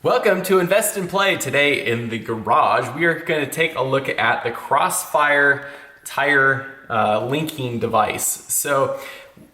Welcome to Invest and Play. Today in the garage, we are going to take a look at the Crossfire tire linking device. So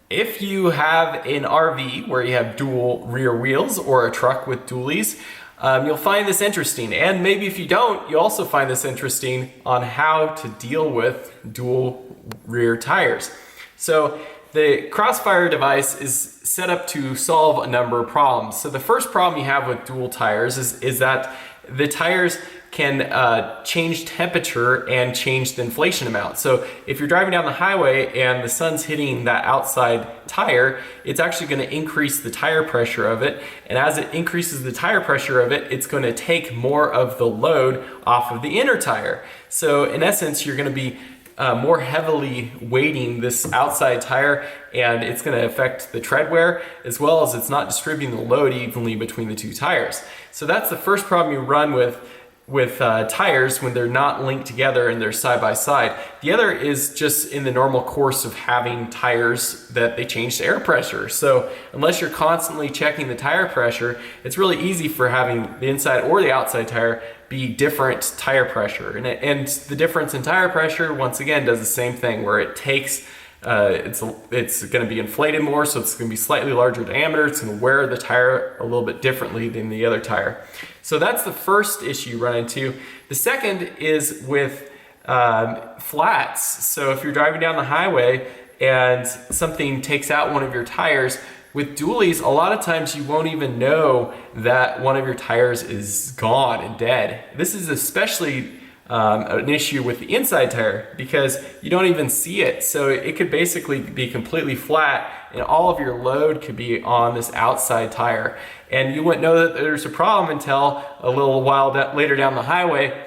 if you have an RV where you have dual rear wheels or a truck with dualies, you'll find this interesting. And maybe if you don't, you'll also find this interesting on how to deal with dual rear tires. So the Crossfire device is set up to solve a number of problems. So the first problem you have with dual tires is that the tires can change temperature and change the inflation amount. So if you're driving down the highway and the sun's hitting that outside tire, it's actually going to increase the tire pressure of it. And as it increases the tire pressure of it, it's going to take more of the load off of the inner tire. So in essence, you're going to be more heavily weighting this outside tire, and it's going to affect the tread wear, as well as it's not distributing the load evenly between the two tires. So that's the first problem you run with tires when they're not linked together and they're side by side. The other is just in the normal course of having tires that they change the air pressure. So unless you're constantly checking the tire pressure, it's really easy for having the inside or the outside tire be different tire pressure. And the difference in tire pressure, once again, does the same thing where it takes, it's going to be inflated more, so it's going to be slightly larger diameter. It's going to wear the tire a little bit differently than the other tire. So that's the first issue you run into. The second is with flats. So if you're driving down the highway and something takes out one of your tires, with dualies, a lot of times you won't even know that one of your tires is gone and dead. This is especially an issue with the inside tire because you don't even see it. So it could basically be completely flat and all of your load could be on this outside tire. And you wouldn't know that there's a problem until a little while later down the highway,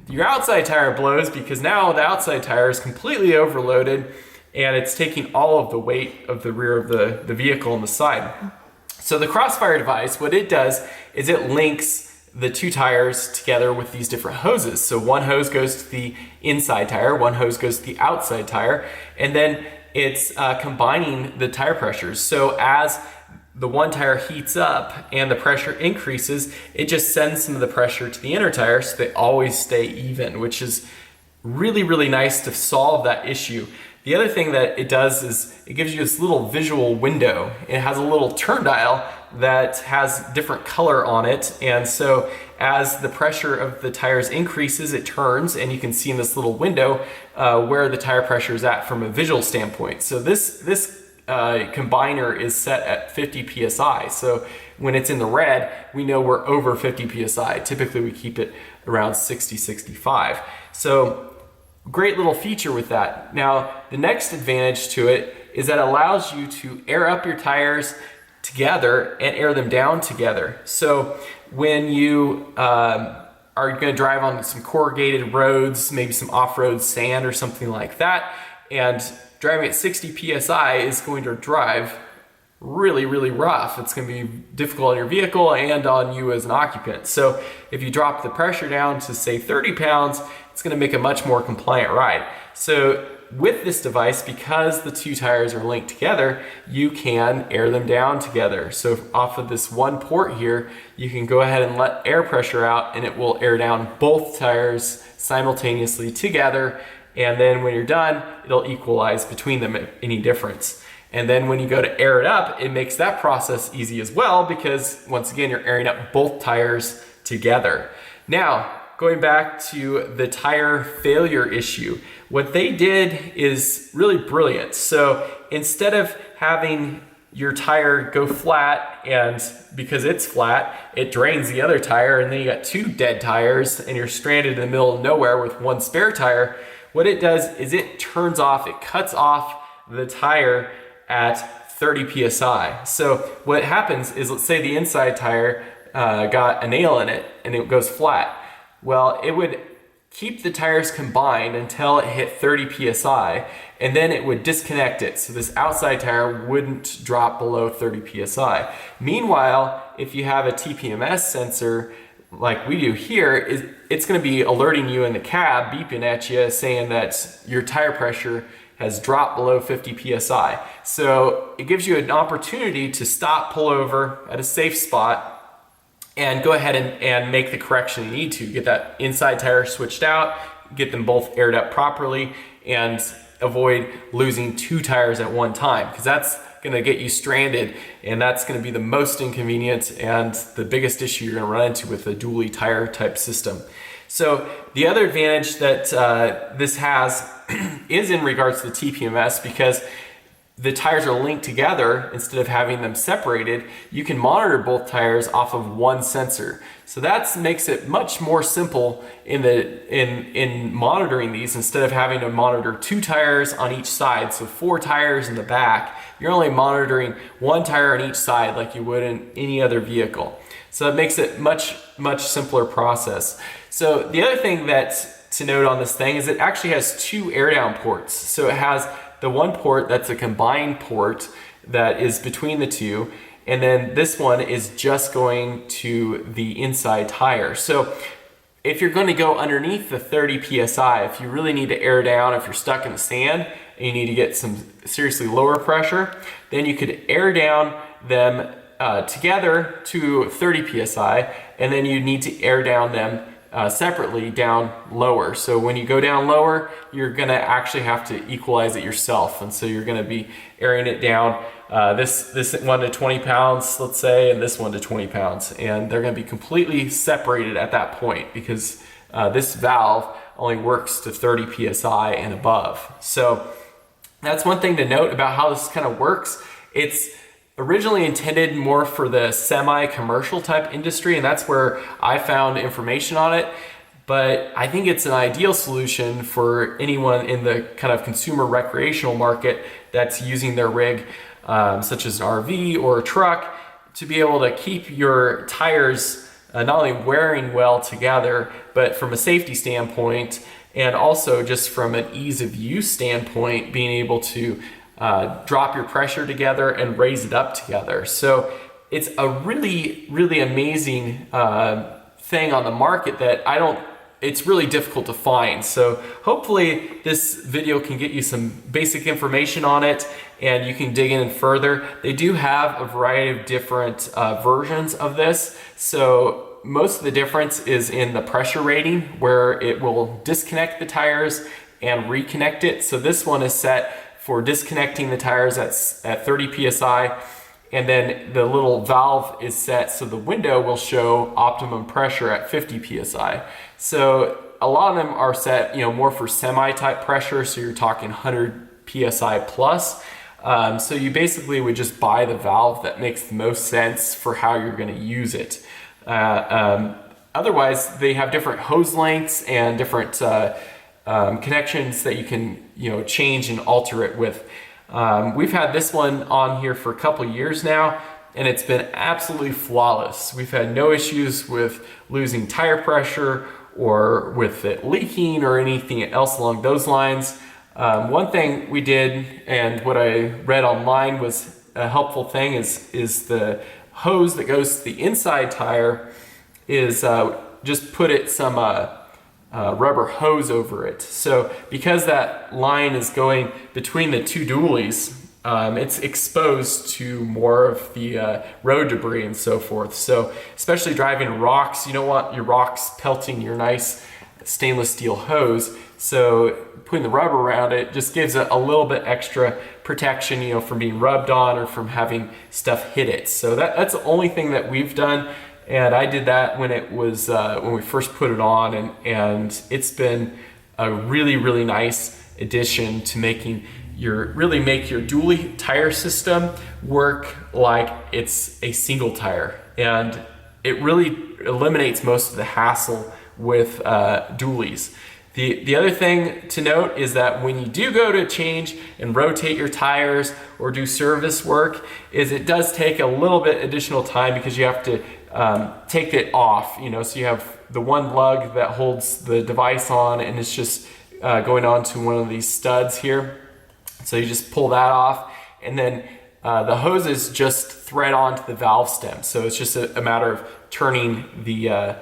your outside tire blows because now the outside tire is completely overloaded and it's taking all of the weight of the rear of the vehicle on the side. So the Crossfire device, what it does is it links the two tires together with these different hoses. So one hose goes to the inside tire, one hose goes to the outside tire, and then it's combining the tire pressures. So as the one tire heats up and the pressure increases, it just sends some of the pressure to the inner tire so they always stay even, which is really, really nice to solve that issue. The other thing that it does is it gives you this little visual window. It has a little turn dial that has different color on it. And so as the pressure of the tires increases, it turns and you can see in this little window where the tire pressure is at from a visual standpoint. So this combiner is set at 50 PSI. So when it's in the red, we know we're over 50 PSI. Typically we keep it around 60, 65. So great little feature with that. Now, the next advantage to it is that it allows you to air up your tires together and air them down together. So when you are going to drive on some corrugated roads, maybe some off-road sand or something like that, and driving at 60 PSI is going to drive really, really rough. It's going to be difficult on your vehicle and on you as an occupant. So if you drop the pressure down to say 30 pounds, it's going to make a much more compliant ride. So with this device, because the two tires are linked together, you can air them down together. So off of this one port here, you can go ahead and let air pressure out and it will air down both tires simultaneously together. And then when you're done, it'll equalize between them at any difference. And then when you go to air it up, it makes that process easy as well because once again, you're airing up both tires together. Now, going back to the tire failure issue, what they did is really brilliant. So instead of having your tire go flat and because it's flat, it drains the other tire and then you got two dead tires and you're stranded in the middle of nowhere with one spare tire, what it does is it turns off, it cuts off the tire at 30 PSI. So what happens is, let's say the inside tire got a nail in it and it goes flat. Well, it would keep the tires combined until it hit 30 PSI, and then it would disconnect it. So this outside tire wouldn't drop below 30 PSI. Meanwhile, if you have a TPMS sensor like we do here, it's going to be alerting you in the cab, beeping at you, saying that your tire pressure has dropped below 50 PSI. So it gives you an opportunity to stop, pull over at a safe spot, and go ahead and make the correction you need to. Get that inside tire switched out, get them both aired up properly, and avoid losing 2 tires at one time, because that's gonna get you stranded, and that's gonna be the most inconvenient and the biggest issue you're gonna run into with a dually tire type system. So the other advantage that this has is in regards to the TPMS, because the tires are linked together instead of having them separated. You can monitor both tires off of one sensor. So that makes it much more simple in monitoring these, instead of having to monitor 2 tires on each side. So 4 tires in the back, you're only monitoring 1 tire on each side like you would in any other vehicle. So it makes it much simpler process. So the other thing that's to note on this thing is it actually has 2 air down ports. So it has the one port that's a combined port that is between the 2, and then this one is just going to the inside tire. So if you're going to go underneath the 30 PSI, if you really need to air down, if you're stuck in the sand and you need to get some seriously lower pressure, then you could air down them together to 30 PSI, and then you need to air down them separately down lower. So when you go down lower, you're gonna actually have to equalize it yourself. And so you're gonna be airing it down, this one to 20 pounds, let's say, and this one to 20 pounds. And they're gonna be completely separated at that point, because this valve only works to 30 PSI and above. So that's one thing to note about how this kind of works. It's originally intended more for the semi-commercial type industry, and that's where I found information on it. But I think it's an ideal solution for anyone in the kind of consumer recreational market that's using their rig, such as an RV or a truck, to be able to keep your tires not only wearing well together, but from a safety standpoint, and also just from an ease of use standpoint, being able to drop your pressure together and raise it up together. So it's a really amazing thing on the market that it's really difficult to find. So hopefully this video can get you some basic information on it, and you can dig in further. They do have a variety of different versions of this. So most of the difference is in the pressure rating, where it will disconnect the tires and reconnect it. So this one is set for disconnecting the tires at 30 PSI, and then the little valve is set so the window will show optimum pressure at 50 PSI. So a lot of them are set, more for semi-type pressure, so you're talking 100 PSI plus. So you basically would just buy the valve that makes the most sense for how you're gonna use it. Otherwise, they have different hose lengths and different connections that you can change and alter it with. We've had this one on here for a couple years now, and it's been absolutely flawless. We've had no issues with losing tire pressure or with it leaking or anything else along those lines. One thing we did, and what I read online was a helpful thing, is the hose that goes to the inside tire is just put it some rubber hose over it. So because that line is going between the 2 dualies, it's exposed to more of the road debris and so forth. So especially driving rocks, you don't want your rocks pelting your nice stainless steel hose. So putting the rubber around it just gives it a little bit extra protection, from being rubbed on or from having stuff hit it. So that's the only thing that we've done. And I did that when it was when we first put it on, and it's been a really nice addition to make your dually tire system work like it's a single tire, and it really eliminates most of the hassle with dualies. The other thing to note is that when you do go to change and rotate your tires or do service work, is it does take a little bit additional time, because you have to take it off, so you have the one lug that holds the device on, and it's just going on to one of these studs here. So you just pull that off, and then the hoses just thread onto the valve stem. So it's just a matter of turning the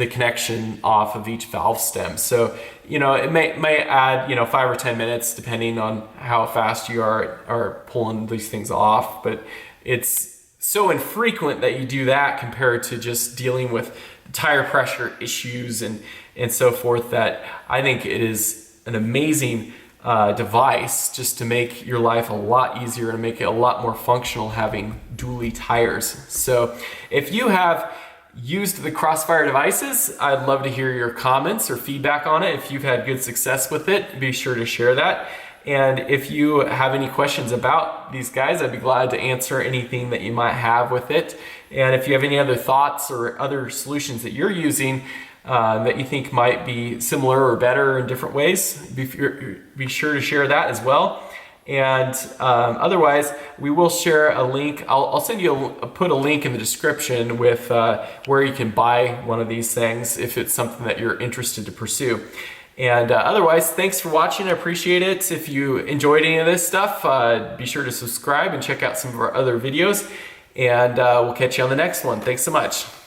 connection off of each valve stem. So it may add 5 or 10 minutes depending on how fast you are pulling these things off, but it's so infrequent that you do that compared to just dealing with tire pressure issues and so forth, that I think it is an amazing device just to make your life a lot easier and make it a lot more functional having dually tires. So if you have used the Crossfire devices, I'd love to hear your comments or feedback on it. If you've had good success with it, be sure to share that. And if you have any questions about these guys, I'd be glad to answer anything that you might have with it. And if you have any other thoughts or other solutions that you're using that you think might be similar or better in different ways, be sure to share that as well. And otherwise, we will share a link. I'll send you put a link in the description with where you can buy one of these things if it's something that you're interested to pursue. And otherwise, thanks for watching. I appreciate it. If you enjoyed any of this stuff, be sure to subscribe and check out some of our other videos. And we'll catch you on the next one. Thanks so much.